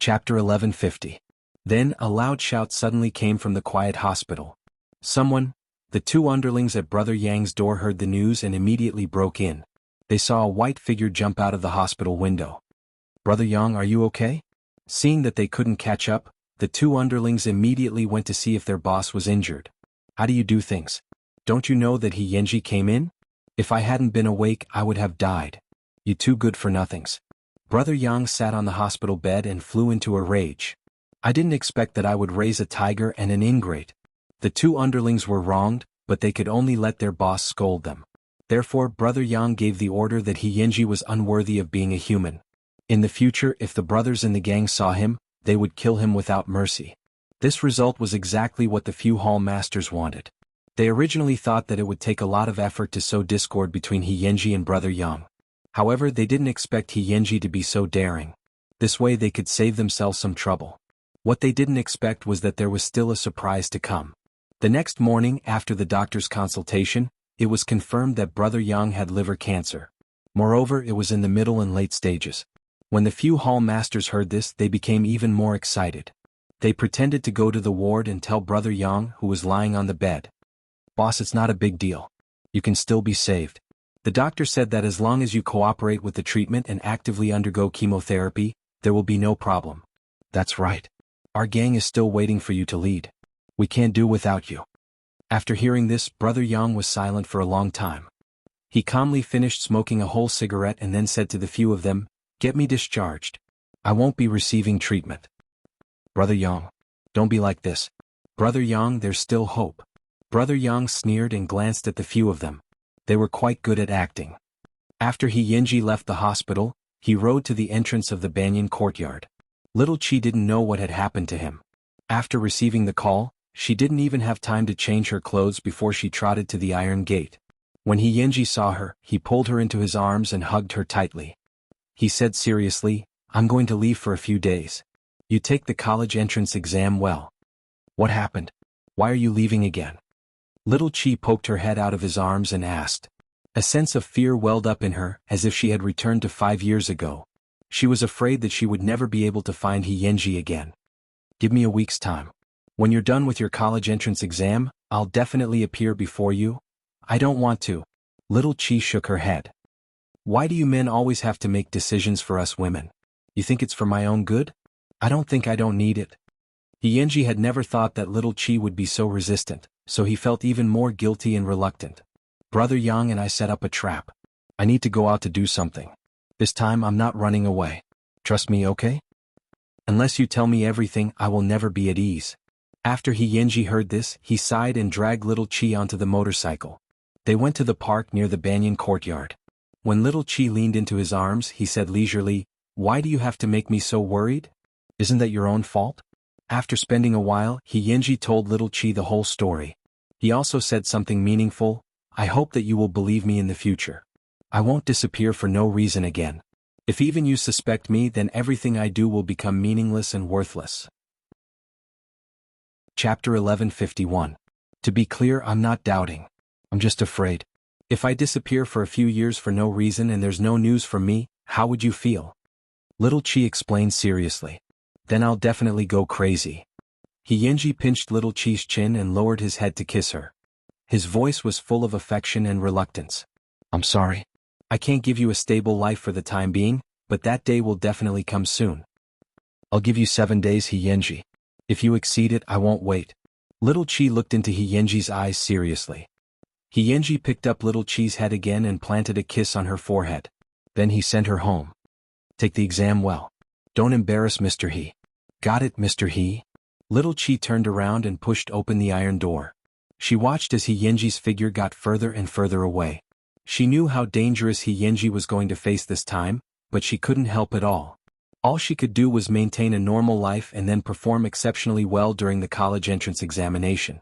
Chapter 1150. Then a loud shout suddenly came from the quiet hospital. The two underlings at Brother Yang's door heard the news and immediately broke in. They saw a white figure jump out of the hospital window. "Brother Yang, are you okay?" Seeing that they couldn't catch up, the two underlings immediately went to see if their boss was injured. "How do you do things? Don't you know that He Yenji came in? If I hadn't been awake, I would have died. You two good-for-nothings." Brother Yang sat on the hospital bed and flew into a rage. "I didn't expect that I would raise a tiger and an ingrate." The two underlings were wronged, but they could only let their boss scold them. Therefore Brother Yang gave the order that He Yenji was unworthy of being a human. In the future, if the brothers in the gang saw him, they would kill him without mercy. This result was exactly what the few hall masters wanted. They originally thought that it would take a lot of effort to sow discord between He Yenji and Brother Yang. However, they didn't expect He Yenji to be so daring. This way they could save themselves some trouble. What they didn't expect was that there was still a surprise to come. The next morning, after the doctor's consultation, it was confirmed that Brother Yang had liver cancer. Moreover, it was in the middle and late stages. When the few hall masters heard this, they became even more excited. They pretended to go to the ward and tell Brother Yang, who was lying on the bed. "Boss, it's not a big deal. You can still be saved. The doctor said that as long as you cooperate with the treatment and actively undergo chemotherapy, there will be no problem." "That's right. Our gang is still waiting for you to lead. We can't do without you." After hearing this, Brother Yang was silent for a long time. He calmly finished smoking a whole cigarette and then said to the few of them, "Get me discharged. I won't be receiving treatment." "Brother Yang, don't be like this. Brother Yang, there's still hope." Brother Yang sneered and glanced at the few of them. They were quite good at acting. After He Yenji left the hospital, he rode to the entrance of the banyan courtyard. Little Chi didn't know what had happened to him. After receiving the call, she didn't even have time to change her clothes before she trotted to the iron gate. When He Yenji saw her, he pulled her into his arms and hugged her tightly. He said seriously, "I'm going to leave for a few days. You take the college entrance exam well." "What happened? Why are you leaving again?" Little Chi poked her head out of his arms and asked. A sense of fear welled up in her, as if she had returned to 5 years ago. She was afraid that she would never be able to find He Yenji again. "Give me a week's time. When you're done with your college entrance exam, I'll definitely appear before you." "I don't want to." Little Chi shook her head. "Why do you men always have to make decisions for us women? You think it's for my own good? I don't need it." He Yenji had never thought that Little Chi would be so resistant, so he felt even more guilty and reluctant. "Brother Yang and I set up a trap. I need to go out to do something. This time I'm not running away. Trust me, okay? Unless you tell me everything, I will never be at ease." After He Yenji heard this, he sighed and dragged Little Chi onto the motorcycle. They went to the park near the banyan courtyard. When Little Chi leaned into his arms, he said leisurely, "Why do you have to make me so worried? Isn't that your own fault?" After spending a while, He Yenji told Little Chi the whole story. He also said something meaningful, "I hope that you will believe me in the future. I won't disappear for no reason again. If even you suspect me, then everything I do will become meaningless and worthless." Chapter 1151. To be clear, I'm not doubting. I'm just afraid. If I disappear for a few years for no reason and there's no news from me, how would you feel? Little Chi explained seriously. "Then I'll definitely go crazy." He Yenji pinched Little Chi's chin and lowered his head to kiss her. His voice was full of affection and reluctance. "I'm sorry. I can't give you a stable life for the time being, but that day will definitely come soon. I'll give you 7 days, He Yenji. If you exceed it, I won't wait." Little Chi looked into He Yenji's eyes seriously. He Yenji picked up Little Chi's head again and planted a kiss on her forehead. Then he sent her home. "Take the exam well. Don't embarrass Mr. He." "Got it, Mr. He." Little Chi turned around and pushed open the iron door. She watched as He Yenji's figure got further and further away. She knew how dangerous He Yenji was going to face this time, but she couldn't help it all. All she could do was maintain a normal life and then perform exceptionally well during the college entrance examination.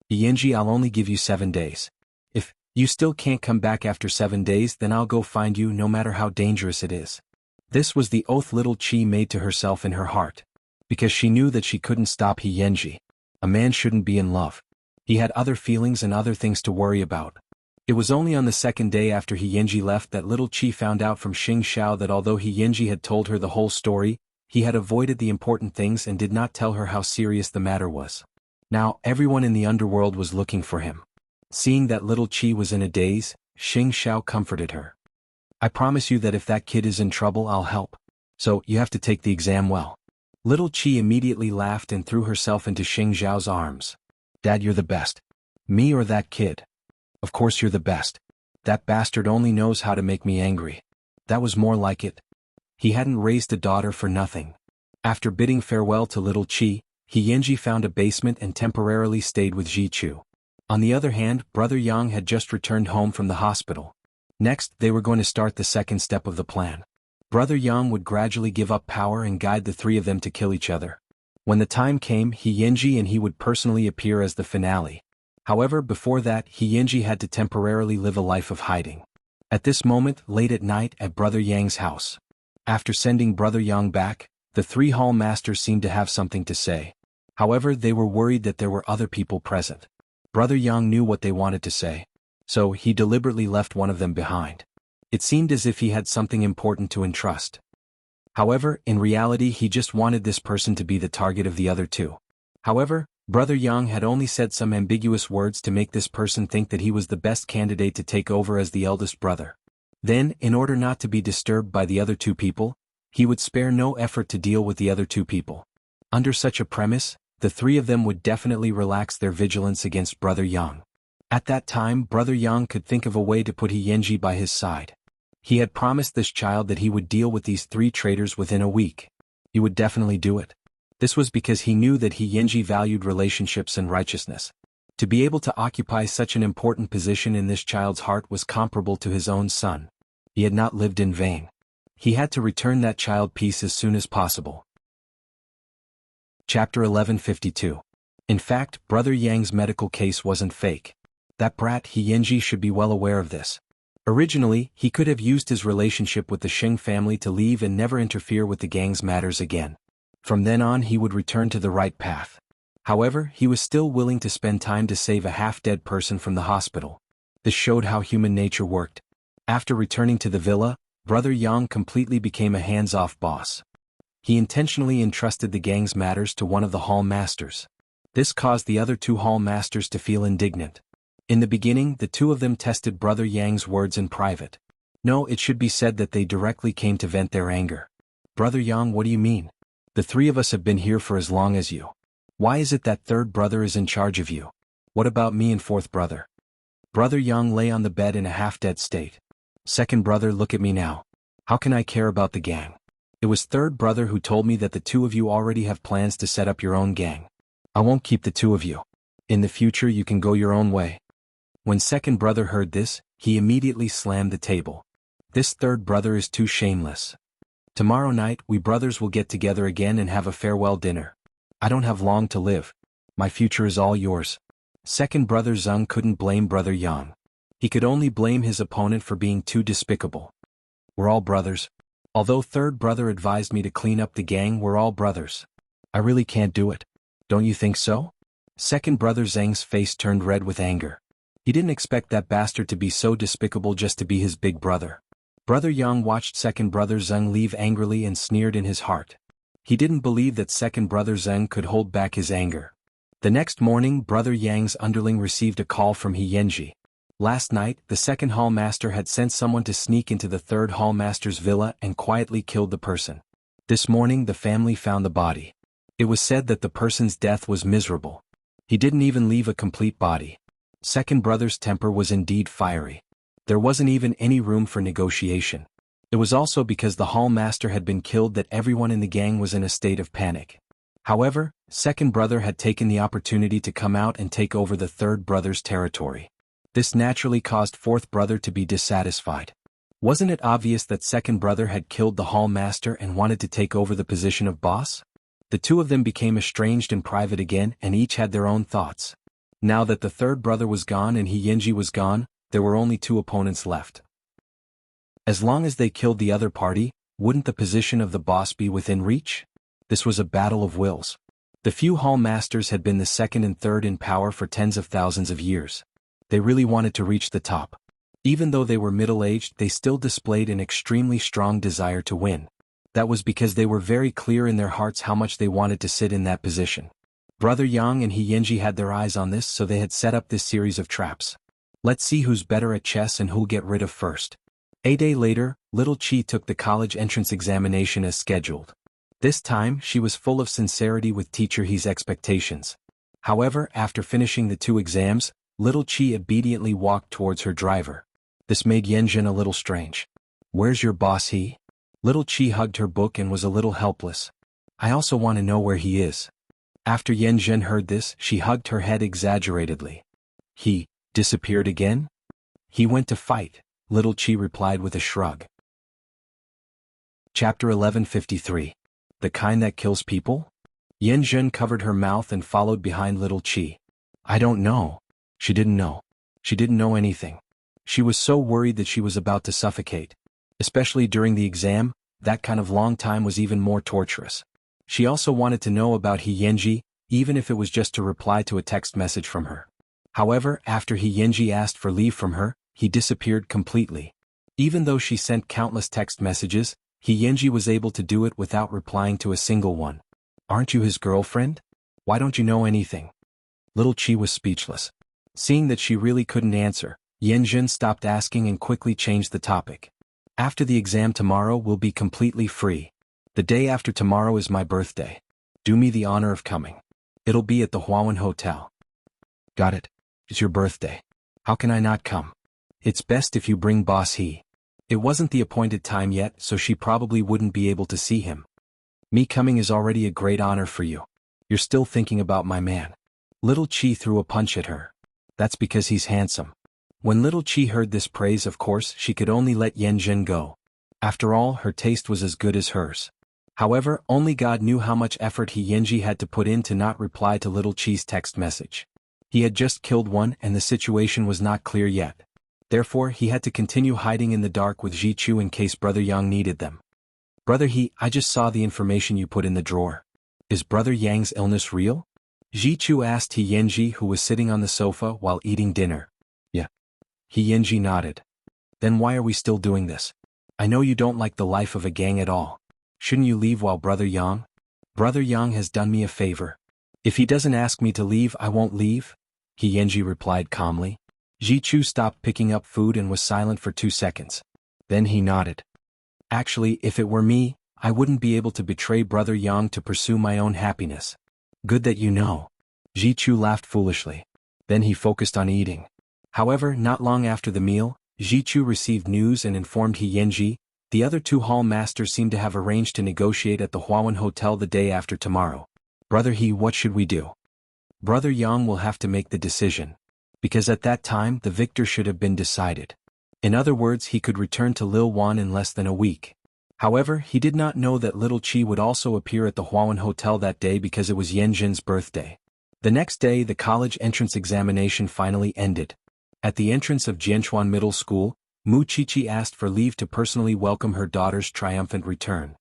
"He Yenji, I'll only give you 7 days. If you still can't come back after 7 days, then I'll go find you no matter how dangerous it is." This was the oath Little Chi made to herself in her heart. Because she knew that she couldn't stop He Yenji. A man shouldn't be in love. He had other feelings and other things to worry about. It was only on the second day after He Yenji left that Little Chi found out from Xing Xiao that although He Yenji had told her the whole story, He had avoided the important things and did not tell her how serious the matter was. Now, everyone in the underworld was looking for him. Seeing that little Qi was in a daze, Xing Xiao comforted her. I promise you that if that kid is in trouble, I'll help. So, you have to take the exam well. Little Qi immediately laughed and threw herself into Xing Xiao's arms. Dad, you're the best. Me or that kid? Of course you're the best. That bastard only knows how to make me angry. That was more like it. He hadn't raised a daughter for nothing. After bidding farewell to little Qi, He Yanji found a basement and temporarily stayed with Ji Chu. On the other hand, Brother Yang had just returned home from the hospital. Next, they were going to start the second step of the plan. Brother Yang would gradually give up power and guide the three of them to kill each other. When the time came, He Yanji and he would personally appear as the finale. However, before that, He Yanji had to temporarily live a life of hiding. At this moment, late at night, at Brother Yang's house. After sending Brother Yang back, the three hall masters seemed to have something to say. However, they were worried that there were other people present. Brother Yang knew what they wanted to say. So, he deliberately left one of them behind. It seemed as if he had something important to entrust. However, in reality he just wanted this person to be the target of the other two. However, Brother Yang had only said some ambiguous words to make this person think that he was the best candidate to take over as the eldest brother. Then, in order not to be disturbed by the other two people, he would spare no effort to deal with the other two people. Under such a premise, the three of them would definitely relax their vigilance against Brother Yang. At that time, Brother Yang could think of a way to put He Yanji by his side. He had promised this child that he would deal with these three traitors within a week. He would definitely do it. This was because he knew that He Yanji valued relationships and righteousness. To be able to occupy such an important position in this child's heart was comparable to his own son. He had not lived in vain. He had to return that child peace as soon as possible. Chapter 1152. In fact, Brother Yang's medical case wasn't fake. That brat He Yanji should be well aware of this. Originally, he could have used his relationship with the Sheng family to leave and never interfere with the gang's matters again. From then on he would return to the right path. However, he was still willing to spend time to save a half-dead person from the hospital. This showed how human nature worked. After returning to the villa, Brother Yang completely became a hands-off boss. He intentionally entrusted the gang's matters to one of the hall masters. This caused the other two hall masters to feel indignant. In the beginning, the two of them tested Brother Yang's words in private. No, it should be said that they directly came to vent their anger. Brother Yang, what do you mean? The three of us have been here for as long as you. Why is it that third brother is in charge of you? What about me and fourth brother? Brother Yang lay on the bed in a half-dead state. Second brother, look at me now. How can I care about the gang? It was third brother who told me that the two of you already have plans to set up your own gang. I won't keep the two of you. In the future you can go your own way. When second brother heard this, he immediately slammed the table. This third brother is too shameless. Tomorrow night, we brothers will get together again and have a farewell dinner. I don't have long to live. My future is all yours. Second brother Zeng couldn't blame Brother Yang. He could only blame his opponent for being too despicable. We're all brothers. Although third brother advised me to clean up the gang, we're all brothers. I really can't do it. Don't you think so? Second brother Zeng's face turned red with anger. He didn't expect that bastard to be so despicable just to be his big brother. Brother Yang watched second brother Zeng leave angrily and sneered in his heart. He didn't believe that second brother Zeng could hold back his anger. The next morning, Brother Yang's underling received a call from He Yanji. Last night, the second hall master had sent someone to sneak into the third hall master's villa and quietly killed the person. This morning the family found the body. It was said that the person's death was miserable. He didn't even leave a complete body. Second brother's temper was indeed fiery. There wasn't even any room for negotiation. It was also because the hall master had been killed that everyone in the gang was in a state of panic. However, second brother had taken the opportunity to come out and take over the third brother's territory. This naturally caused fourth brother to be dissatisfied. Wasn't it obvious that second brother had killed the hall master and wanted to take over the position of boss? The two of them became estranged in private again and each had their own thoughts. Now that the third brother was gone and He Yanji was gone, there were only two opponents left. As long as they killed the other party, wouldn't the position of the boss be within reach? This was a battle of wills. The few hall masters had been the second and third in power for tens of thousands of years. They really wanted to reach the top. Even though they were middle-aged, they still displayed an extremely strong desire to win. That was because they were very clear in their hearts how much they wanted to sit in that position. Brother Yang and He Yenji had their eyes on this, so they had set up this series of traps. Let's see who's better at chess and who'll get rid of first. A day later, little Chi took the college entrance examination as scheduled. This time, she was full of sincerity with teacher He's expectations. However, after finishing the 2 exams, little Chi obediently walked towards her driver. This made Yenjin a little strange. "Where's your boss He?" Little Chi hugged her book and was a little helpless. "I also want to know where he is." After Yenjin heard this, she hugged her head exaggeratedly. "He disappeared again?" "He went to fight," little Chi replied with a shrug. Chapter 1153. The Kind That Kills People? Yenjin covered her mouth and followed behind little Chi. "I don't know." She didn't know. She didn't know anything. She was so worried that she was about to suffocate. Especially during the exam, that kind of long time was even more torturous. She also wanted to know about He Yenji, even if it was just to reply to a text message from her. However, after He Yenji asked for leave from her, he disappeared completely. Even though she sent countless text messages, He Yenji was able to do it without replying to a single one. "Aren't you his girlfriend? Why don't you know anything?" Little Chi was speechless. Seeing that she really couldn't answer, Yenjin stopped asking and quickly changed the topic. "After the exam tomorrow we'll be completely free. The day after tomorrow is my birthday. Do me the honor of coming. It'll be at the Huawan Hotel." "Got it. It's your birthday. How can I not come? It's best if you bring Boss He." It wasn't the appointed time yet, so she probably wouldn't be able to see him. "Me coming is already a great honor for you. You're still thinking about my man." Little Chi threw a punch at her. "That's because he's handsome." When little Chi heard this praise, of course, she could only let Yenjin go. After all, her taste was as good as hers. However, only God knew how much effort He Yenji had to put in to not reply to little Chi's text message. He had just killed one and the situation was not clear yet. Therefore, he had to continue hiding in the dark with Ji Chu in case Brother Yang needed them. "Brother He, I just saw the information you put in the drawer. Is Brother Yang's illness real?" Ji Chu asked He Yenji, who was sitting on the sofa while eating dinner. "Yeah." He Yenji nodded. "Then why are we still doing this? I know you don't like the life of a gang at all. Shouldn't you leave while Brother Yang? Brother Yang has done me a favor. If he doesn't ask me to leave, I won't leave," He Yenji replied calmly. Ji Chu stopped picking up food and was silent for 2 seconds. Then he nodded. "Actually, if it were me, I wouldn't be able to betray Brother Yang to pursue my own happiness." "Good that you know." Ji Chu laughed foolishly. Then he focused on eating. However, not long after the meal, Ji Chu received news and informed He Yenji. The other 2 hall masters seemed to have arranged to negotiate at the Huawan Hotel the day after tomorrow. "Brother He, what should we do?" "Brother Yang will have to make the decision. Because at that time, the victor should have been decided. In other words, he could return to Lil Wan in less than a week." However, he did not know that little Chi would also appear at the Huawan Hotel that day because it was Yenjin's birthday. The next day, the college entrance examination finally ended. At the entrance of Jianchuan Middle School, Mu Chichi asked for leave to personally welcome her daughter's triumphant return.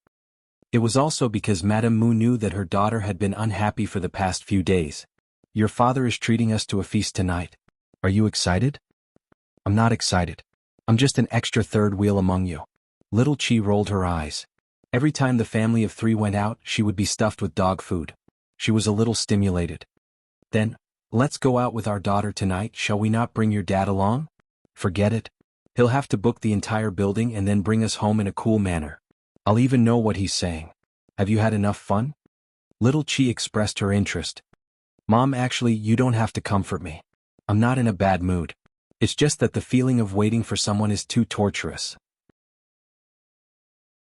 It was also because Madame Mu knew that her daughter had been unhappy for the past few days. "Your father is treating us to a feast tonight. Are you excited?" "I'm not excited. I'm just an extra third wheel among you." Little Chi rolled her eyes. Every time the family of 3 went out, she would be stuffed with dog food. She was a little stimulated. "Then, let's go out with our daughter tonight. Shall we not bring your dad along?" "Forget it. He'll have to book the entire building and then bring us home in a cool manner. I'll even know what he's saying. Have you had enough fun?" Little Chi expressed her interest. "Mom, actually, you don't have to comfort me. I'm not in a bad mood. It's just that the feeling of waiting for someone is too torturous."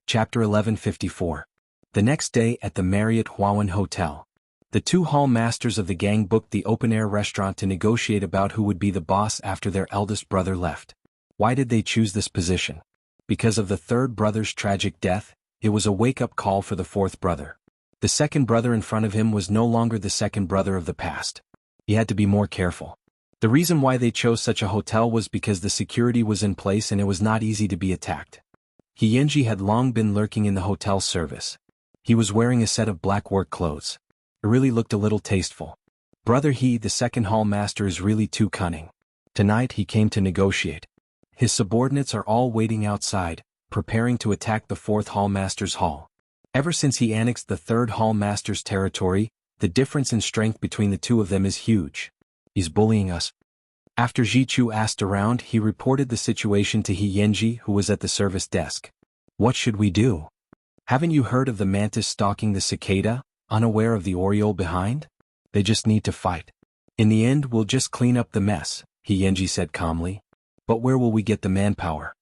Chapter 1154. The next day at the Marriott Huawan Hotel. The 2 hall masters of the gang booked the open-air restaurant to negotiate about who would be the boss after their eldest brother left. Why did they choose this position? Because of the 3rd brother's tragic death, it was a wake-up call for the 4th brother. The 2nd brother in front of him was no longer the 2nd brother of the past. He had to be more careful. The reason why they chose such a hotel was because the security was in place and it was not easy to be attacked. He Yenji had long been lurking in the hotel service. He was wearing a set of black work clothes. It really looked a little tasteful. Brother He, the 2nd hall master, is really too cunning. Tonight he came to negotiate. His subordinates are all waiting outside, preparing to attack the 4th hall master's hall. Ever since he annexed the third Hall Master's territory, the difference in strength between the two of them is huge. He's bullying us. After Jichu asked around, he reported the situation to He Yenji, who was at the service desk. What should we do? Haven't you heard of the mantis stalking the cicada, unaware of the oriole behind? They just need to fight. In the end, we'll just clean up the mess, He Yenji said calmly. But where will we get the manpower?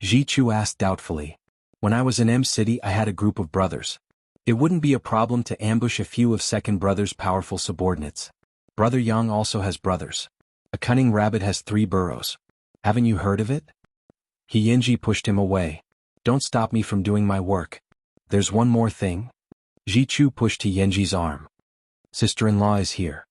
Jichu asked doubtfully. When I was in M City, I had a group of brothers. It wouldn't be a problem to ambush a few of second brother's powerful subordinates. Brother Yang also has brothers. A cunning rabbit has 3 burrows. Haven't you heard of it? He Yenji pushed him away. Don't stop me from doing my work. There's one more thing. Jichu pushed He Yenji's arm. Sister-in-law is here.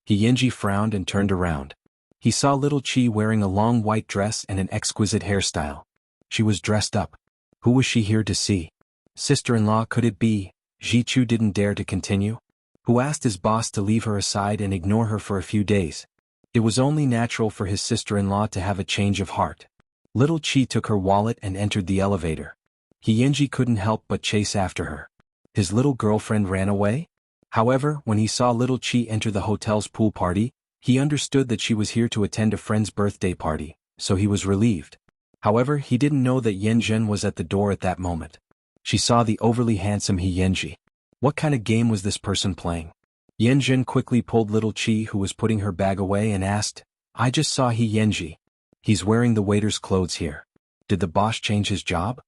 He Yenji frowned and turned around. He saw little Chi wearing a long white dress and an exquisite hairstyle. She was dressed up. Who was she here to see? Sister-in-law, could it be? Jichu didn't dare to continue. Who asked his boss to leave her aside and ignore her for a few days? It was only natural for his sister-in-law to have a change of heart. Little Chi took her wallet and entered the elevator. He Yenji couldn't help but chase after her. His little girlfriend ran away? However, when he saw little Chi enter the hotel's pool party, he understood that she was here to attend a friend's birthday party, so he was relieved. However, he didn't know that Yen Zhen was at the door at that moment. She saw the overly handsome He Yenji. What kind of game was this person playing? Yen Zhen quickly pulled little Chi, who was putting her bag away, and asked, I just saw He Yenji. He's wearing the waiter's clothes here. Did the boss change his job?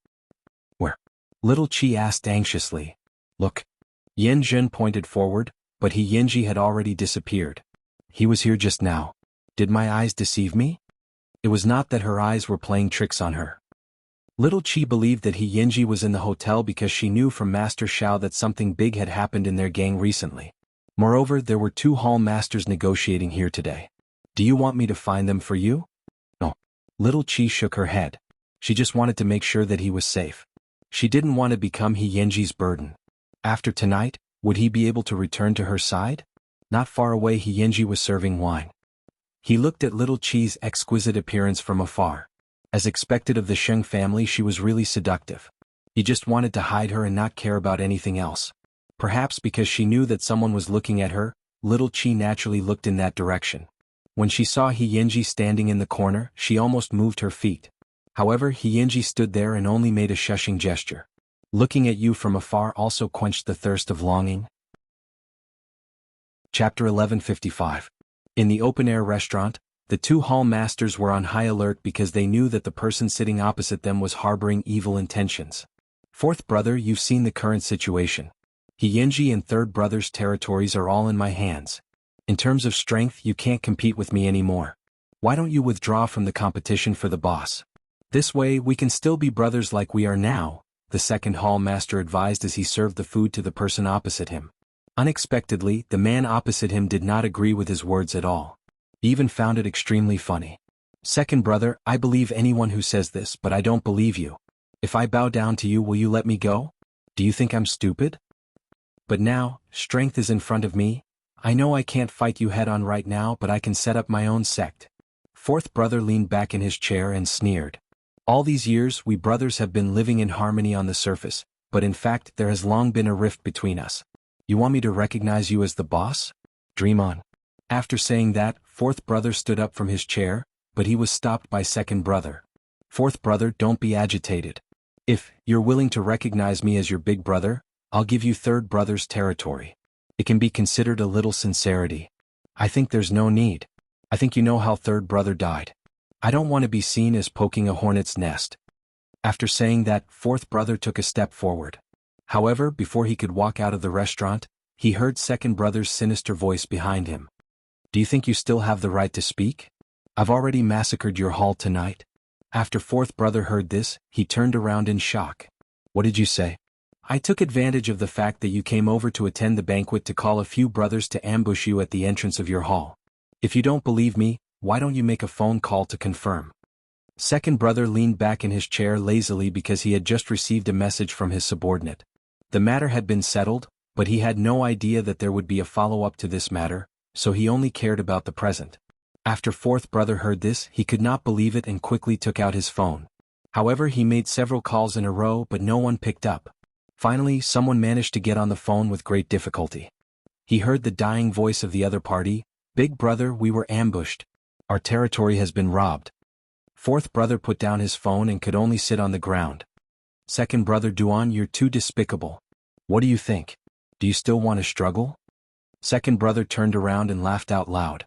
Where? Little Chi asked anxiously. Look. Yen Zhen pointed forward, but He Yenji had already disappeared. He was here just now. Did my eyes deceive me? It was not that her eyes were playing tricks on her. Little Chi believed that He Yenji was in the hotel because she knew from Master Xiao that something big had happened in their gang recently. Moreover, there were 2 hall masters negotiating here today. Do you want me to find them for you? No. Little Chi shook her head. She just wanted to make sure that he was safe. She didn't want to become He Yenji's burden. After tonight, would he be able to return to her side? Not far away, He Yenji was serving wine. He looked at little Chi's exquisite appearance from afar. As expected of the Sheng family, she was really seductive. He just wanted to hide her and not care about anything else. Perhaps because she knew that someone was looking at her, little Chi naturally looked in that direction. When she saw He Yenji standing in the corner, she almost moved her feet. However, He Yenji stood there and only made a shushing gesture. Looking at you from afar also quenched the thirst of longing. Chapter 1155. In the open-air restaurant, the 2 hall masters were on high alert because they knew that the person sitting opposite them was harboring evil intentions. Fourth brother, you've seen the current situation. He Yenji and third brother's territories are all in my hands. In terms of strength, you can't compete with me anymore. Why don't you withdraw from the competition for the boss? This way, we can still be brothers like we are now, the second hall master advised as he served the food to the person opposite him. Unexpectedly, the man opposite him did not agree with his words at all. He even found it extremely funny. Second brother, I believe anyone who says this, but I don't believe you. If I bow down to you, will you let me go? Do you think I'm stupid? But now, strength is in front of me. I know I can't fight you head-on right now, but I can set up my own sect. Fourth brother leaned back in his chair and sneered. All these years, we brothers have been living in harmony on the surface, but in fact, there has long been a rift between us. You want me to recognize you as the boss? Dream on. After saying that, fourth brother stood up from his chair, but he was stopped by second brother. Fourth brother, don't be agitated. If you're willing to recognize me as your big brother, I'll give you third brother's territory. It can be considered a little sincerity. I think there's no need. I think you know how third brother died. I don't want to be seen as poking a hornet's nest. After saying that, fourth brother took a step forward. However, before he could walk out of the restaurant, he heard second brother's sinister voice behind him. Do you think you still have the right to speak? I've already massacred your hall tonight. After fourth brother heard this, he turned around in shock. What did you say? I took advantage of the fact that you came over to attend the banquet to call a few brothers to ambush you at the entrance of your hall. If you don't believe me, why don't you make a phone call to confirm? Second brother leaned back in his chair lazily because he had just received a message from his subordinate. The matter had been settled, but he had no idea that there would be a follow-up to this matter, so he only cared about the present. After fourth brother heard this, he could not believe it and quickly took out his phone. However, he made several calls in a row but no one picked up. Finally, someone managed to get on the phone with great difficulty. He heard the dying voice of the other party. "Big brother, we were ambushed. Our territory has been robbed." Fourth brother put down his phone and could only sit on the ground. Second brother, Duan, you're too despicable. What do you think? Do you still want to struggle? Second brother turned around and laughed out loud.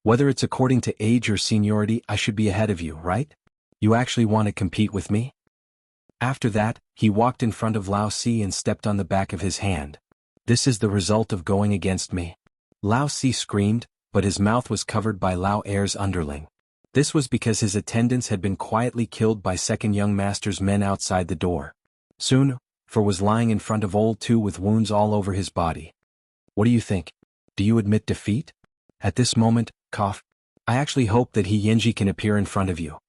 Whether it's according to age or seniority, I should be ahead of you, right? You actually want to compete with me? After that, he walked in front of Lao Si and stepped on the back of his hand. This is the result of going against me. Lao Si screamed, but his mouth was covered by Lao Er's underling. This was because his attendants had been quietly killed by second young master's men outside the door. Soon, For was lying in front of old two with wounds all over his body. What do you think? Do you admit defeat? At this moment, cough. I actually hope that he Yinji can appear in front of you.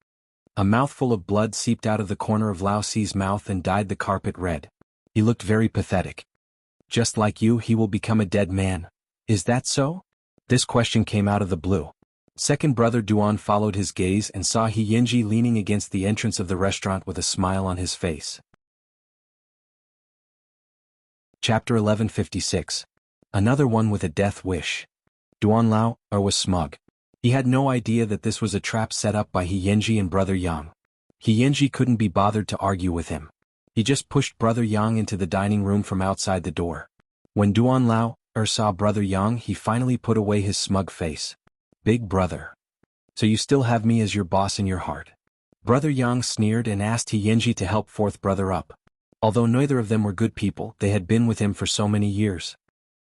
A mouthful of blood seeped out of the corner of Lao Si's mouth and dyed the carpet red. He looked very pathetic. Just like you, he will become a dead man. Is that so? This question came out of the blue. Second brother Duan followed his gaze and saw He Yinji leaning against the entrance of the restaurant with a smile on his face. Chapter 1156. Another one with a death wish. Duan Lao was smug. He had no idea that this was a trap set up by He Yinji and Brother Yang. He Yinji couldn't be bothered to argue with him. He just pushed Brother Yang into the dining room from outside the door. When Duan Lao saw Brother Yang, he finally put away his smug face. Big brother. So you still have me as your boss in your heart? Brother Yang sneered and asked He Yinji to help fourth brother up. Although neither of them were good people, they had been with him for so many years.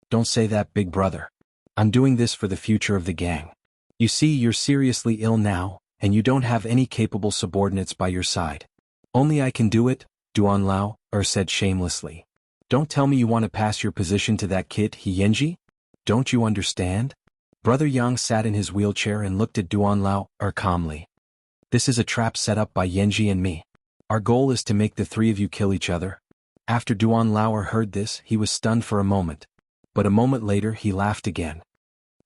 Don't say that, big brother. I'm doing this for the future of the gang. You see, you're seriously ill now, and you don't have any capable subordinates by your side. Only I can do it, Duan Lao said shamelessly. Don't tell me you want to pass your position to that kid, He Yinji? Don't you understand? Brother Yang sat in his wheelchair and looked at Duan Lao calmly. This is a trap set up by Yinji and me. Our goal is to make the three of you kill each other. After Duan Lao heard this, he was stunned for a moment. But a moment later he laughed again.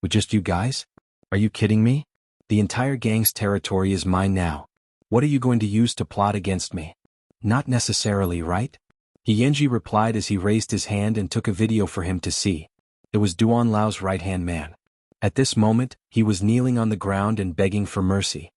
With just you guys? Are you kidding me? The entire gang's territory is mine now. What are you going to use to plot against me? Not necessarily, right? He Yinji replied as he raised his hand and took a video for him to see. It was Duan Lao's right-hand man. At this moment, he was kneeling on the ground and begging for mercy.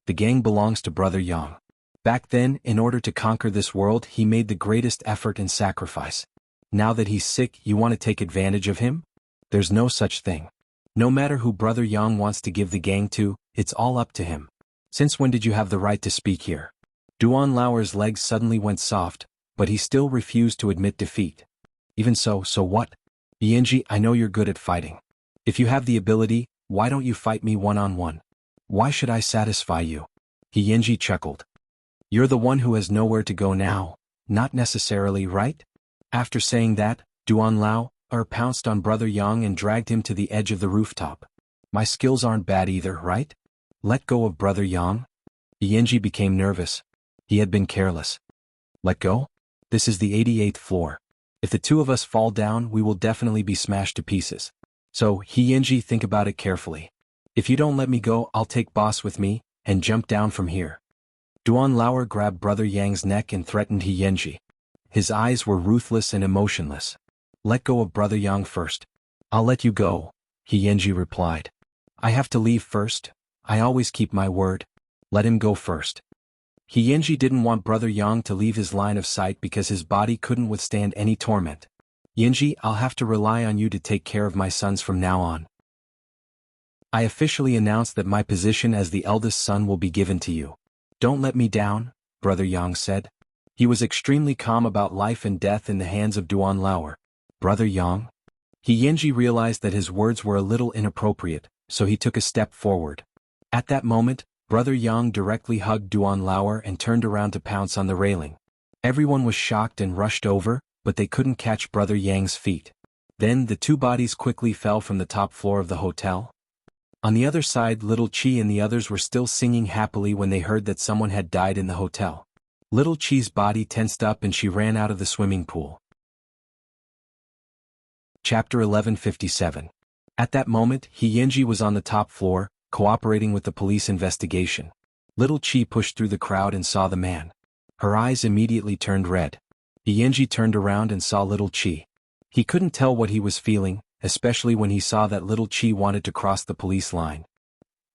The gang belongs to Brother Yang. Back then, in order to conquer this world, he made the greatest effort and sacrifice. Now that he's sick, you want to take advantage of him? There's no such thing. No matter who Brother Yang wants to give the gang to, it's all up to him. Since when did you have the right to speak here? Duan Lao's legs suddenly went soft, but he still refused to admit defeat. Even so what? Yinji, I know you're good at fighting. If you have the ability, why don't you fight me one-on-one? Why should I satisfy you? He Yinji chuckled. You're the one who has nowhere to go now, not necessarily, right? After saying that, Duan Lao pounced on Brother Yang and dragged him to the edge of the rooftop. My skills aren't bad either, right? Let go of Brother Yang? Yinji became nervous. He had been careless. Let go? This is the 88th floor. If the two of us fall down, we will definitely be smashed to pieces. So, He Yinji, think about it carefully. If you don't let me go, I'll take boss with me, and jump down from here. Duan Lao grabbed Brother Yang's neck and threatened He Yinji. His eyes were ruthless and emotionless. Let go of Brother Yang first. I'll let you go, He Yinji replied. I have to leave first. I always keep my word. Let him go first. He Yinji didn't want Brother Yang to leave his line of sight because his body couldn't withstand any torment. Yinji, I'll have to rely on you to take care of my sons from now on. I officially announce that my position as the eldest son will be given to you. Don't let me down, Brother Yang said. He was extremely calm about life and death in the hands of Duan Lao. Brother Yang? He Yinji realized that his words were a little inappropriate, so he took a step forward. At that moment, Brother Yang directly hugged Duan Lao and turned around to pounce on the railing. Everyone was shocked and rushed over, but they couldn't catch Brother Yang's feet. Then the two bodies quickly fell from the top floor of the hotel. On the other side, Little Chi and the others were still singing happily when they heard that someone had died in the hotel. Little Chi's body tensed up and she ran out of the swimming pool. Chapter 1157. At that moment, He Yinji was on the top floor, cooperating with the police investigation. Little Chi pushed through the crowd and saw the man. Her eyes immediately turned red. Yenji turned around and saw little Chi. He couldn't tell what he was feeling, especially when he saw that little Chi wanted to cross the police line.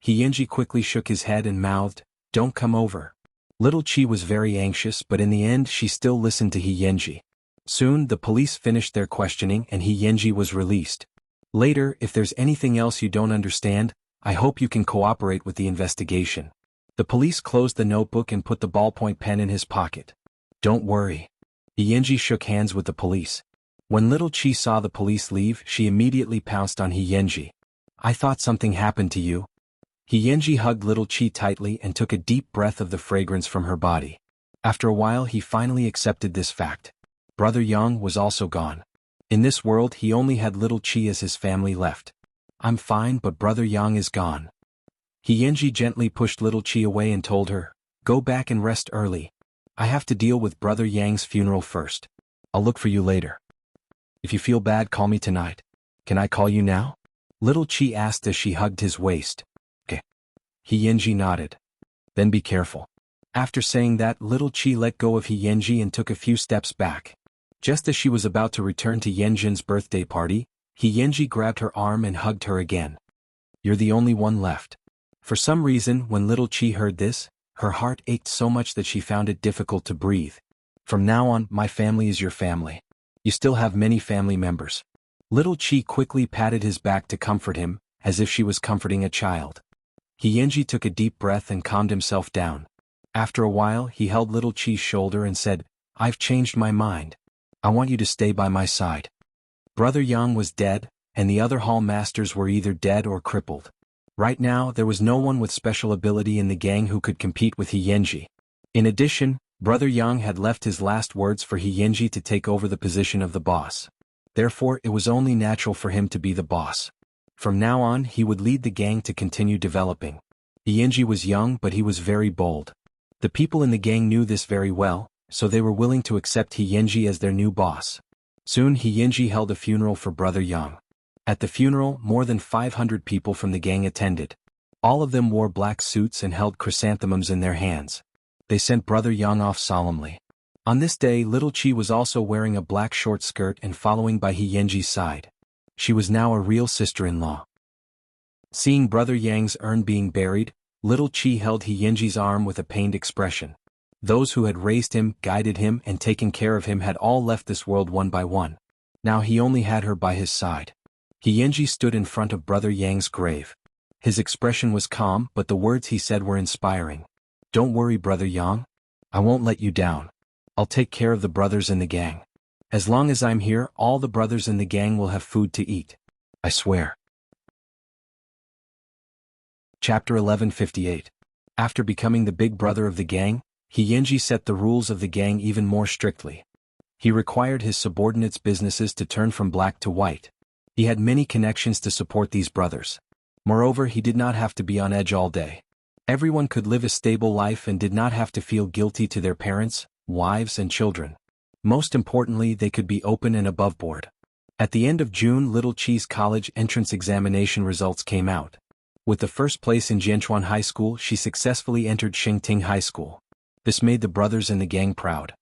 Yenji quickly shook his head and mouthed, "Don't come over." Little Chi was very anxious, but in the end she still listened to Yenji. Soon the police finished their questioning and Yenji was released. "Later, if there's anything else you don't understand, I hope you can cooperate with the investigation." The police closed the notebook and put the ballpoint pen in his pocket. "Don't worry." Yenji shook hands with the police. When little Chi saw the police leave, she immediately pounced on Yenji. "I thought something happened to you." Yenji hugged little Chi tightly and took a deep breath of the fragrance from her body. After a while he finally accepted this fact. Brother Yang was also gone. In this world he only had little Chi as his family left. "I'm fine, but Brother Yang is gone." Yenji gently pushed little Chi away and told her, "Go back and rest early. I have to deal with Brother Yang's funeral first. I'll look for you later. If you feel bad, call me tonight." "Can I call you now?" Little Chi asked as she hugged his waist. "Okay." Yenji nodded. "Then be careful." After saying that, little Chi let go of Yenji and took a few steps back. Just as she was about to return to Yenjin's birthday party, Yenji grabbed her arm and hugged her again. "You're the only one left." For some reason, when little Chi heard this, her heart ached so much that she found it difficult to breathe. "From now on, my family is your family. You still have many family members." Little Chi quickly patted his back to comfort him, as if she was comforting a child. Yenji took a deep breath and calmed himself down. After a while he held little Chi's shoulder and said, "I've changed my mind. I want you to stay by my side." Brother Yang was dead, and the other hall masters were either dead or crippled. Right now there was no one with special ability in the gang who could compete with Yenji. In addition, Brother Yang had left his last words for Yenji to take over the position of the boss. Therefore it was only natural for him to be the boss. From now on he would lead the gang to continue developing. Yenji was young, but he was very bold. The people in the gang knew this very well, so they were willing to accept Yenji as their new boss. Soon Yenji held a funeral for Brother Yang. At the funeral, more than 500 people from the gang attended. All of them wore black suits and held chrysanthemums in their hands. They sent Brother Yang off solemnly. On this day, little Chi was also wearing a black short skirt and following by Yenji's side. She was now a real sister-in-law. Seeing Brother Yang's urn being buried, little Chi held Yenji's arm with a pained expression. Those who had raised him, guided him, and taken care of him had all left this world one by one. Now he only had her by his side. Yenji stood in front of Brother Yang's grave. His expression was calm, but the words he said were inspiring. "Don't worry, Brother Yang. I won't let you down. I'll take care of the brothers in the gang. As long as I'm here, all the brothers in the gang will have food to eat. I swear." Chapter 1158. After becoming the big brother of the gang, Yenji set the rules of the gang even more strictly. He required his subordinates' businesses to turn from black to white. He had many connections to support these brothers. Moreover, he did not have to be on edge all day. Everyone could live a stable life and did not have to feel guilty to their parents, wives, and children. Most importantly, they could be open and above board. At the end of June, little Chi's college entrance examination results came out. With the first place in Jianchuan High School, she successfully entered Xingting High School. This made the brothers in the gang proud.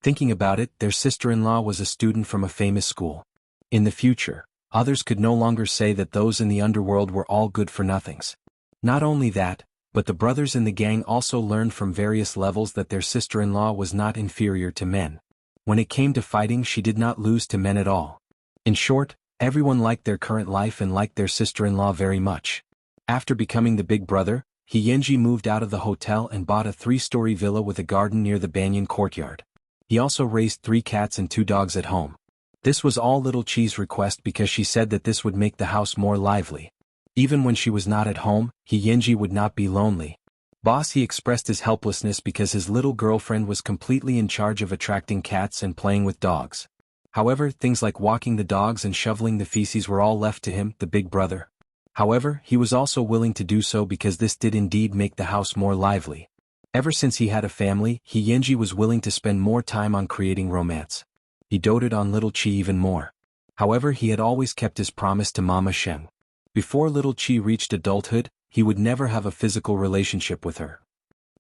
Thinking about it, their sister-in-law was a student from a famous school. In the future, others could no longer say that those in the underworld were all good-for-nothings. Not only that, but the brothers in the gang also learned from various levels that their sister-in-law was not inferior to men. When it came to fighting, she did not lose to men at all. In short, everyone liked their current life and liked their sister-in-law very much. After becoming the big brother, Yenji moved out of the hotel and bought a 3-story villa with a garden near the Banyan courtyard. He also raised 3 cats and 2 dogs at home. This was all little Chi's request because she said that this would make the house more lively. Even when she was not at home, Yenji would not be lonely. Boss, he expressed his helplessness because his little girlfriend was completely in charge of attracting cats and playing with dogs. However, things like walking the dogs and shoveling the feces were all left to him, the big brother. However, he was also willing to do so because this did indeed make the house more lively. Ever since he had a family, Yenji was willing to spend more time on creating romance. He doted on little Chi even more. However, he had always kept his promise to Mama Sheng. Before little Chi reached adulthood, he would never have a physical relationship with her.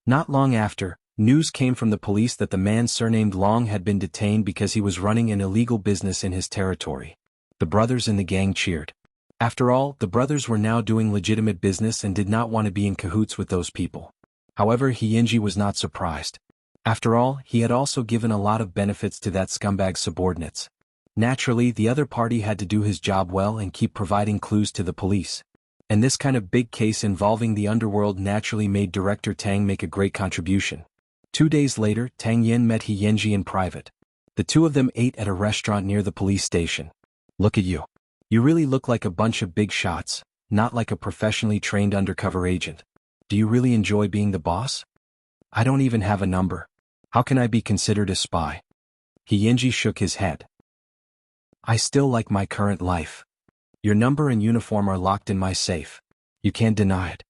Not long after, News came from the police that the man surnamed Long had been detained because he was running an illegal business in his territory. The brothers in the gang cheered. After all, the brothers were now doing legitimate business and did not want to be in cahoots with those people. However, Hyunji was not surprised. After all, he had also given a lot of benefits to that scumbag's subordinates. Naturally, the other party had to do his job well and keep providing clues to the police. And this kind of big case involving the underworld naturally made Director Tang make a great contribution. 2 days later, Tang Yin met Hyunji in private. The two of them ate at a restaurant near the police station. Look at you. You really look like a bunch of big shots, not like a professionally trained undercover agent. Do you really enjoy being the boss? I don't even have a number. How can I be considered a spy? Hyunji shook his head. I still like my current life. Your number and uniform are locked in my safe. You can't deny it.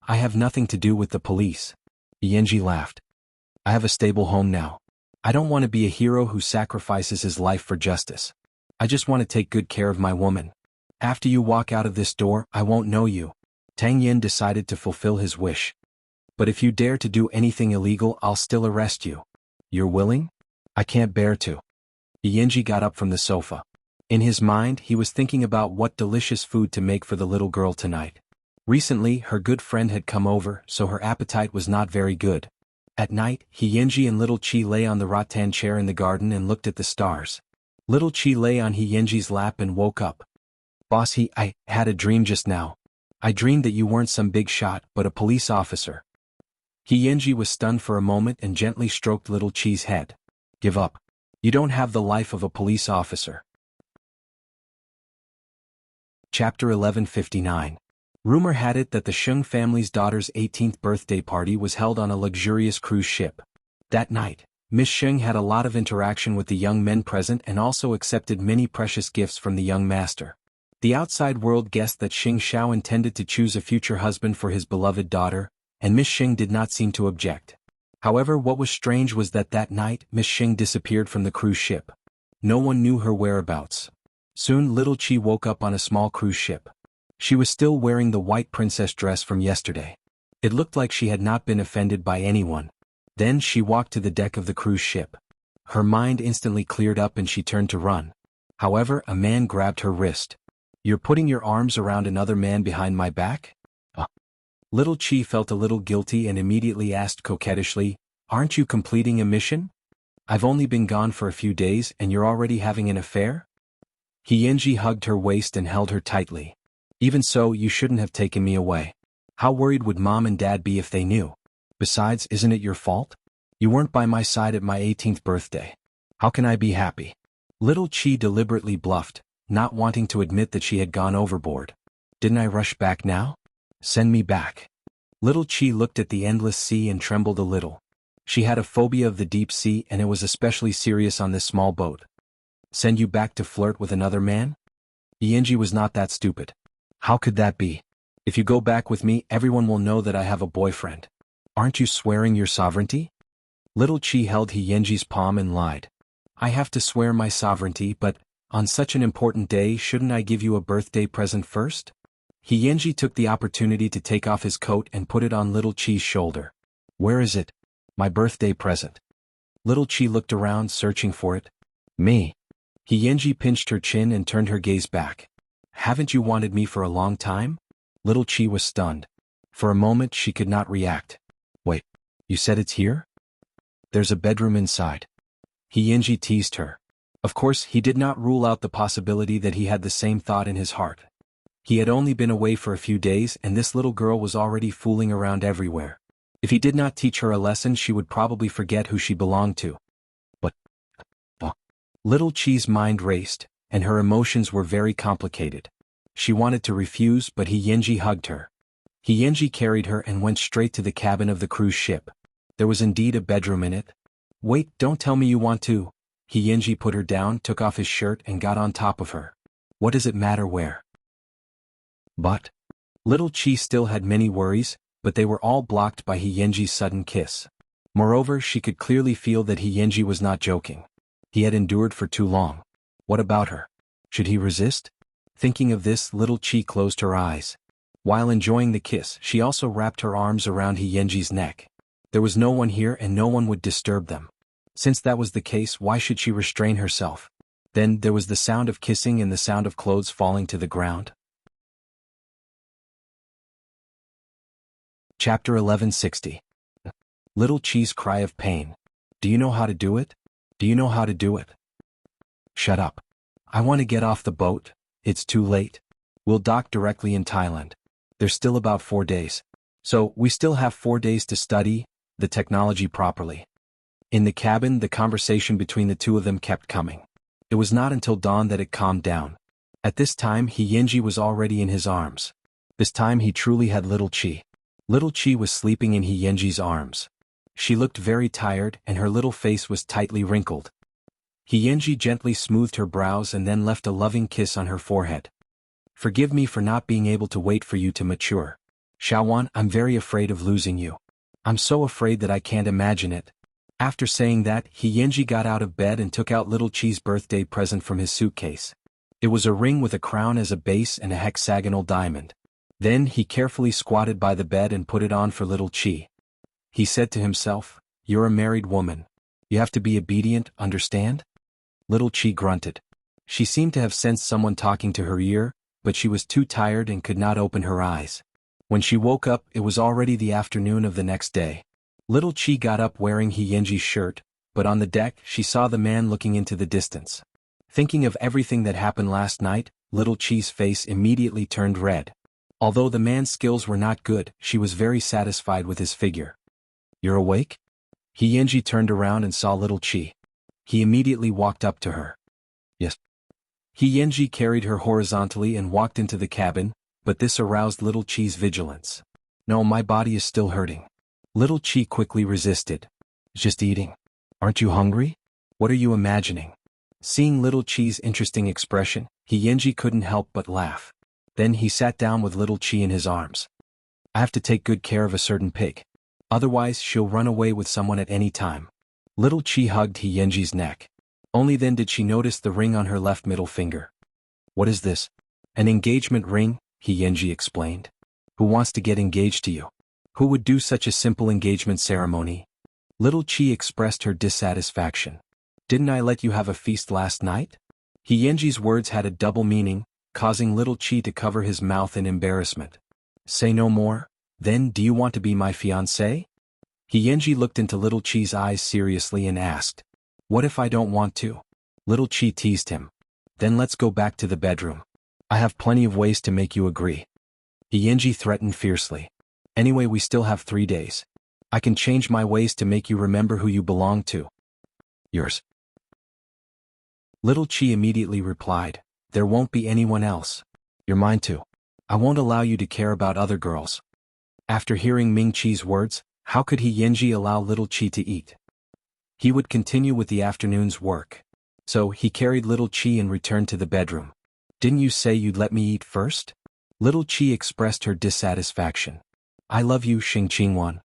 I have nothing to do with the police. Hyunji laughed. I have a stable home now. I don't want to be a hero who sacrifices his life for justice. I just want to take good care of my woman. After you walk out of this door, I won't know you. Tang Yin decided to fulfill his wish. But if you dare to do anything illegal, I'll still arrest you. You're willing? I can't bear to. Hyunji got up from the sofa. In his mind, he was thinking about what delicious food to make for the little girl tonight. Recently, her good friend had come over, so her appetite was not very good. At night, Hyunji and Little Chi lay on the rattan chair in the garden and looked at the stars. Little Chi lay on Hyunji's lap and woke up. Boss, I had a dream just now. I dreamed that you weren't some big shot, but a police officer. Hyunji was stunned for a moment and gently stroked Little Chi's head. Give up. You don't have the life of a police officer. Chapter 1159. Rumor had it that the Sheng family's daughter's 18th birthday party was held on a luxurious cruise ship. That night, Miss Sheng had a lot of interaction with the young men present and also accepted many precious gifts from the young master. The outside world guessed that Xing Xiao intended to choose a future husband for his beloved daughter, and Miss Sheng did not seem to object. However, what was strange was that night Miss Sheng disappeared from the cruise ship. No one knew her whereabouts. Soon Little Chi woke up on a small cruise ship. She was still wearing the white princess dress from yesterday. It looked like she had not been offended by anyone. Then she walked to the deck of the cruise ship. Her mind instantly cleared up and she turned to run. However, a man grabbed her wrist. You're putting your arms around another man behind my back? Little Chi felt a little guilty and immediately asked coquettishly, Aren't you completing a mission? I've only been gone for a few days and you're already having an affair? Hyunji hugged her waist and held her tightly. Even so, you shouldn't have taken me away. How worried would Mom and Dad be if they knew? Besides, isn't it your fault? You weren't by my side at my 18th birthday. How can I be happy? Little Chi deliberately bluffed, not wanting to admit that she had gone overboard. Didn't I rush back now? Send me back. Little Chi looked at the endless sea and trembled a little. She had a phobia of the deep sea and it was especially serious on this small boat. Send you back to flirt with another man? Hyunji was not that stupid. How could that be? If you go back with me, everyone will know that I have a boyfriend. Aren't you swearing your sovereignty? Little Chi held Hyunji's palm and lied. I have to swear my sovereignty, but on such an important day, shouldn't I give you a birthday present first? Hyunji took the opportunity to take off his coat and put it on Little Chi's shoulder. Where is it? My birthday present. Little Chi looked around, searching for it. Me. Hyunji pinched her chin and turned her gaze back. Haven't you wanted me for a long time? Little Chi was stunned. For a moment she could not react. Wait, you said it's here? There's a bedroom inside. Hyunji teased her. Of course, he did not rule out the possibility that he had the same thought in his heart. He had only been away for a few days and this little girl was already fooling around everywhere. If he did not teach her a lesson, she would probably forget who she belonged to. But... Little Chi's mind raced, and her emotions were very complicated. She wanted to refuse, but Hyunji hugged her. Hyunji carried her and went straight to the cabin of the cruise ship. There was indeed a bedroom in it. Wait, don't tell me you want to. Hyunji put her down, took off his shirt and got on top of her. What does it matter where? But... Little Chi still had many worries, but they were all blocked by Hyunji's sudden kiss. Moreover, she could clearly feel that Hyunji was not joking. He had endured for too long. What about her? Should he resist? Thinking of this, Little Chi closed her eyes. While enjoying the kiss, she also wrapped her arms around Hyunji's neck. There was no one here and no one would disturb them. Since that was the case, why should she restrain herself? Then there was the sound of kissing and the sound of clothes falling to the ground. Chapter 1160. Little Chi's cry of pain. Do you know how to do it? Do you know how to do it? Shut up. I want to get off the boat. It's too late. We'll dock directly in Thailand. There's still about 4 days. So, we still have 4 days to study the technology properly. In the cabin, the conversation between the two of them kept coming. It was not until dawn that it calmed down. At this time, Yenji was already in his arms. This time he truly had Little Chi. Little Chi was sleeping in Yenji's arms. She looked very tired and her little face was tightly wrinkled. Yenji gently smoothed her brows and then left a loving kiss on her forehead. Forgive me for not being able to wait for you to mature. Xiaowan, I'm very afraid of losing you. I'm so afraid that I can't imagine it. After saying that, Yenji got out of bed and took out Little Chi's birthday present from his suitcase. It was a ring with a crown as a base and a hexagonal diamond. Then he carefully squatted by the bed and put it on for Little Chi. He said to himself, "You're a married woman. You have to be obedient, understand?" Little Chi grunted. She seemed to have sensed someone talking to her ear, but she was too tired and could not open her eyes. When she woke up, it was already the afternoon of the next day. Little Chi got up wearing Yenji's shirt, but on the deck she saw the man looking into the distance. Thinking of everything that happened last night, Little Chi's face immediately turned red. Although the man's skills were not good, she was very satisfied with his figure. "You're awake?" Yenji turned around and saw Little Chi. He immediately walked up to her. "Yes." Yenji carried her horizontally and walked into the cabin, but this aroused Little Chi's vigilance. "No, my body is still hurting." Little Chi quickly resisted. "Just eating. Aren't you hungry? What are you imagining?" Seeing Little Chi's interesting expression, Yenji couldn't help but laugh. Then he sat down with Little Chi in his arms. "I have to take good care of a certain pig. Otherwise she'll run away with someone at any time." Little Chi hugged Yenji's neck. Only then did she notice the ring on her left middle finger. "What is this?" "An engagement ring," Yenji explained. "Who wants to get engaged to you? Who would do such a simple engagement ceremony?" Little Chi expressed her dissatisfaction. "Didn't I let you have a feast last night?" Yenji's words had a double meaning, causing Little Chi to cover his mouth in embarrassment. "Say no more? Then do you want to be my fiancé?" Yenji looked into Little Chi's eyes seriously and asked, "What if I don't want to?" Little Chi teased him. "Then let's go back to the bedroom. I have plenty of ways to make you agree." Yenji threatened fiercely. "Anyway, we still have 3 days. I can change my ways to make you remember who you belong to." "Yours." Little Chi immediately replied, "There won't be anyone else. You're mine too. I won't allow you to care about other girls." After hearing Ming Chi's words, how could Yenji allow Little Chi to eat? He would continue with the afternoon's work. So he carried Little Chi and returned to the bedroom. "Didn't you say you'd let me eat first?" Little Chi expressed her dissatisfaction. "I love you, Xing Qingwan."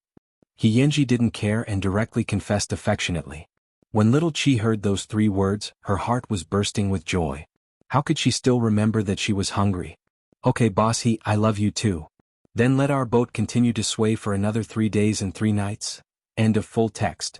Yenji didn't care and directly confessed affectionately. When Little Chi heard those 3 words, her heart was bursting with joy. How could she still remember that she was hungry? "Okay, boss, I love you too. Then let our boat continue to sway for another 3 days and 3 nights. End of full text.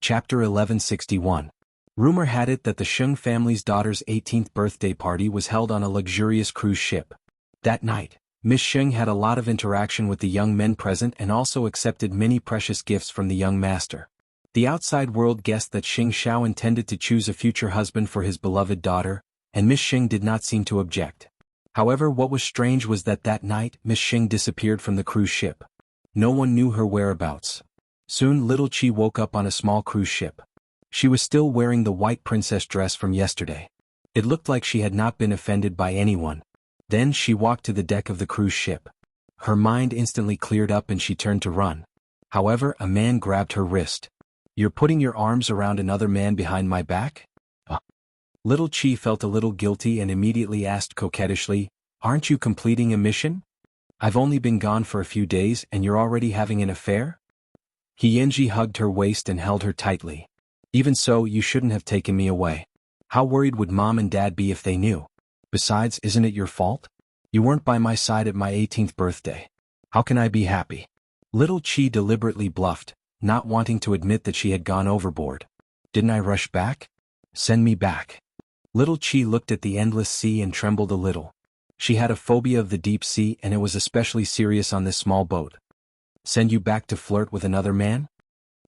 Chapter 1161. Rumor had it that the Sheng family's daughter's 18th birthday party was held on a luxurious cruise ship. That night, Miss Sheng had a lot of interaction with the young men present and also accepted many precious gifts from the young master. The outside world guessed that Xing Xiao intended to choose a future husband for his beloved daughter, and Miss Sheng did not seem to object. However, what was strange was that night, Miss Sheng disappeared from the cruise ship. No one knew her whereabouts. Soon Little Chi woke up on a small cruise ship. She was still wearing the white princess dress from yesterday. It looked like she had not been offended by anyone. Then she walked to the deck of the cruise ship. Her mind instantly cleared up and she turned to run. However, a man grabbed her wrist. "You're putting your arms around another man behind my back?" Little Chi felt a little guilty and immediately asked coquettishly, "Aren't you completing a mission? I've only been gone for a few days and you're already having an affair?" Yenji hugged her waist and held her tightly. "Even so, you shouldn't have taken me away. How worried would Mom and Dad be if they knew? Besides, isn't it your fault? You weren't by my side at my 18th birthday. How can I be happy? Little Chi deliberately bluffed, not wanting to admit that she had gone overboard. Didn't I rush back? Send me back. Little Chi looked at the endless sea and trembled a little. She had a phobia of the deep sea, and it was especially serious on this small boat. Send you back to flirt with another man?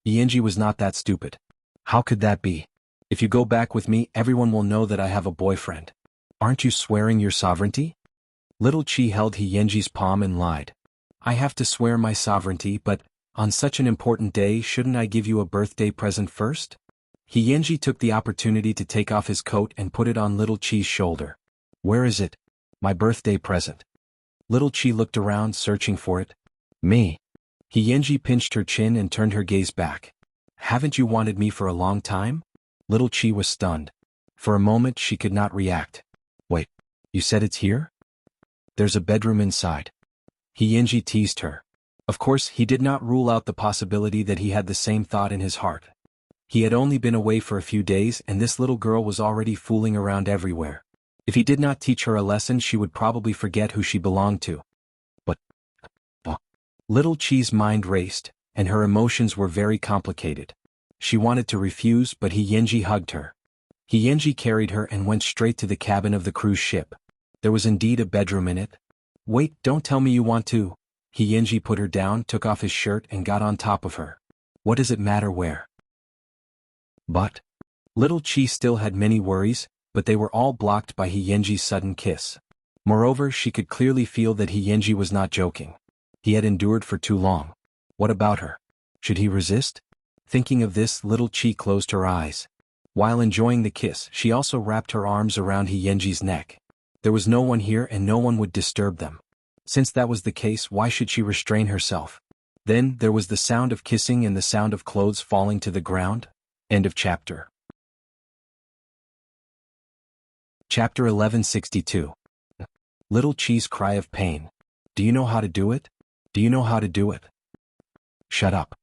Yenji was not that stupid. How could that be? If you go back with me, everyone will know that I have a boyfriend. Aren't you swearing your sovereignty? Little Chi held Yenji's palm and lied. I have to swear my sovereignty, but on such an important day, shouldn't I give you a birthday present first? Yenji took the opportunity to take off his coat and put it on Little Chi's shoulder. Where is it? My birthday present. Little Chi looked around, searching for it. Me. Yenji pinched her chin and turned her gaze back. Haven't you wanted me for a long time? Little Chi was stunned. For a moment she could not react. Wait, you said it's here? There's a bedroom inside. Yenji teased her. Of course, he did not rule out the possibility that he had the same thought in his heart. He had only been away for a few days, and this little girl was already fooling around everywhere. If he did not teach her a lesson, she would probably forget who she belonged to. But Little Chi's mind raced, and her emotions were very complicated. She wanted to refuse, but Yenji hugged her. Yenji carried her and went straight to the cabin of the cruise ship. There was indeed a bedroom in it. Wait, don't tell me you want to. Yenji put her down, took off his shirt and got on top of her. What does it matter where? But Little Chi still had many worries, but they were all blocked by Yenji's sudden kiss. Moreover, she could clearly feel that Yenji was not joking. He had endured for too long. What about her? Should he resist? Thinking of this, Little Chi closed her eyes. While enjoying the kiss, she also wrapped her arms around Yenji's neck. There was no one here and no one would disturb them. Since that was the case, why should she restrain herself? Then there was the sound of kissing and the sound of clothes falling to the ground. End of chapter. Chapter 1162. Little Chi's cry of pain. Do you know how to do it? Do you know how to do it? Shut up.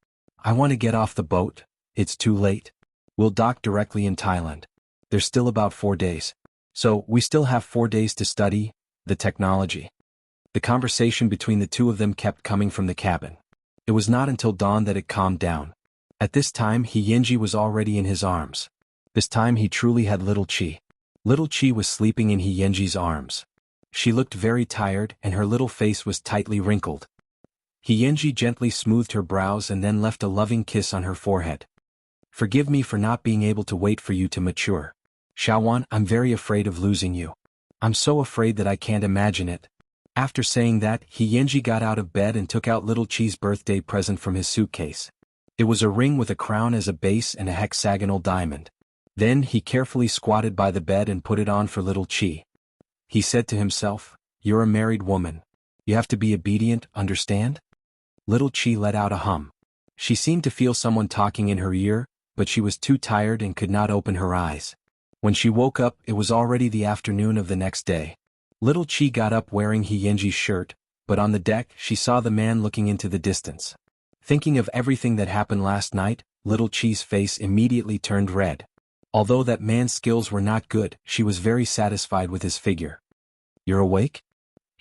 I want to get off the boat. It's too late. We'll dock directly in Thailand. There's still about 4 days. So, we still have 4 days to study the technology. The conversation between the two of them kept coming from the cabin. It was not until dawn that it calmed down. At this time, Yenji was already in his arms. This time he truly had Little Chi. Little Chi was sleeping in Yenji's arms. She looked very tired and her little face was tightly wrinkled. Yenji gently smoothed her brows and then left a loving kiss on her forehead. Forgive me for not being able to wait for you to mature. Xiaowan, I'm very afraid of losing you. I'm so afraid that I can't imagine it. After saying that, Yenji got out of bed and took out Little Chi's birthday present from his suitcase. It was a ring with a crown as a base and a hexagonal diamond. Then he carefully squatted by the bed and put it on for Little Chi. He said to himself, "You're a married woman. You have to be obedient, understand?" Little Chi let out a hum. She seemed to feel someone talking in her ear, but she was too tired and could not open her eyes. When she woke up, it was already the afternoon of the next day. Little Chi got up wearing Yenji's shirt, but on the deck she saw the man looking into the distance. Thinking of everything that happened last night, Little Chi's face immediately turned red. Although that man's skills were not good, she was very satisfied with his figure. "You're awake?"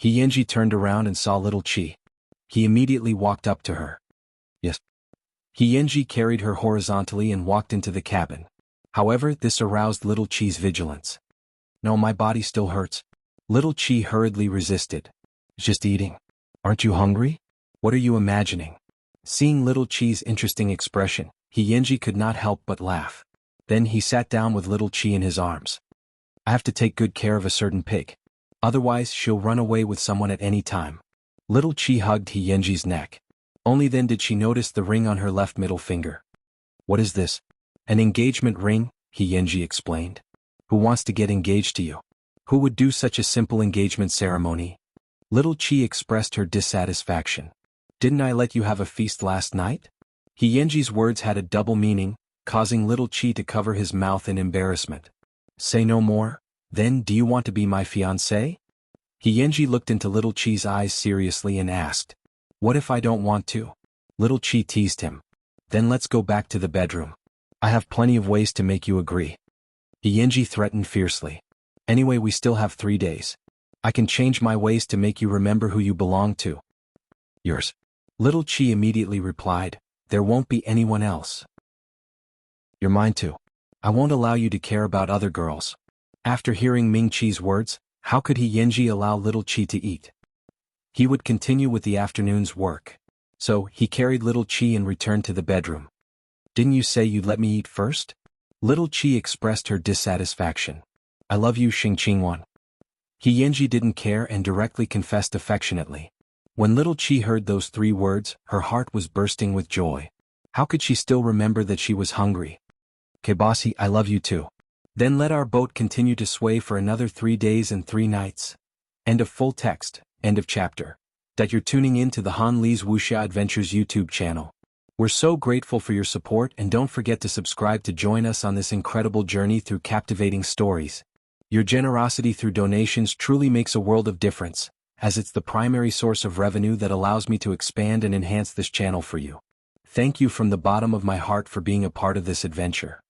Yenji turned around and saw Little Chi. He immediately walked up to her. "Yes." Yenji carried her horizontally and walked into the cabin. However, this aroused Little Chi's vigilance. "No, my body still hurts." Little Chi hurriedly resisted. "Just eating. Aren't you hungry? What are you imagining?" Seeing Little Chi's interesting expression, Yenji could not help but laugh. Then he sat down with Little Chi in his arms. "I have to take good care of a certain pig. Otherwise she'll run away with someone at any time." Little Chi hugged Yenji's neck. Only then did she notice the ring on her left middle finger. "What is this?" "An engagement ring," Yenji explained. "Who wants to get engaged to you? Who would do such a simple engagement ceremony?" Little Chi expressed her dissatisfaction. "Didn't I let you have a feast last night?" Yenji's words had a double meaning, causing Little Chi to cover his mouth in embarrassment. "Say no more? Then do you want to be my fiancé?" Yenji looked into Little Chi's eyes seriously and asked, "What if I don't want to?" Little Chi teased him. "Then let's go back to the bedroom. I have plenty of ways to make you agree." Yenji threatened fiercely. "Anyway, we still have 3 days. I can change my ways to make you remember who you belong to." Yours. Little Chi immediately replied, there won't be anyone else. You're mine too. I won't allow you to care about other girls. After hearing Ming Chi's words, how could he Yenji allow Little Chi to eat? He would continue with the afternoon's work. So, he carried Little Chi and returned to the bedroom. Didn't you say you'd let me eat first? Little Chi expressed her dissatisfaction. I love you, Xing Qingwan. He Yenji didn't care and directly confessed affectionately. When Little Chi heard those 3 words, her heart was bursting with joy. How could she still remember that she was hungry? Kibasi, I love you too. Then let our boat continue to sway for another 3 days and 3 nights. End of full text, end of chapter. That you're tuning in to the Han Li's Wuxia Adventures YouTube channel. We're so grateful for your support, and don't forget to subscribe to join us on this incredible journey through captivating stories. Your generosity through donations truly makes a world of difference, as it's the primary source of revenue that allows me to expand and enhance this channel for you. Thank you from the bottom of my heart for being a part of this adventure.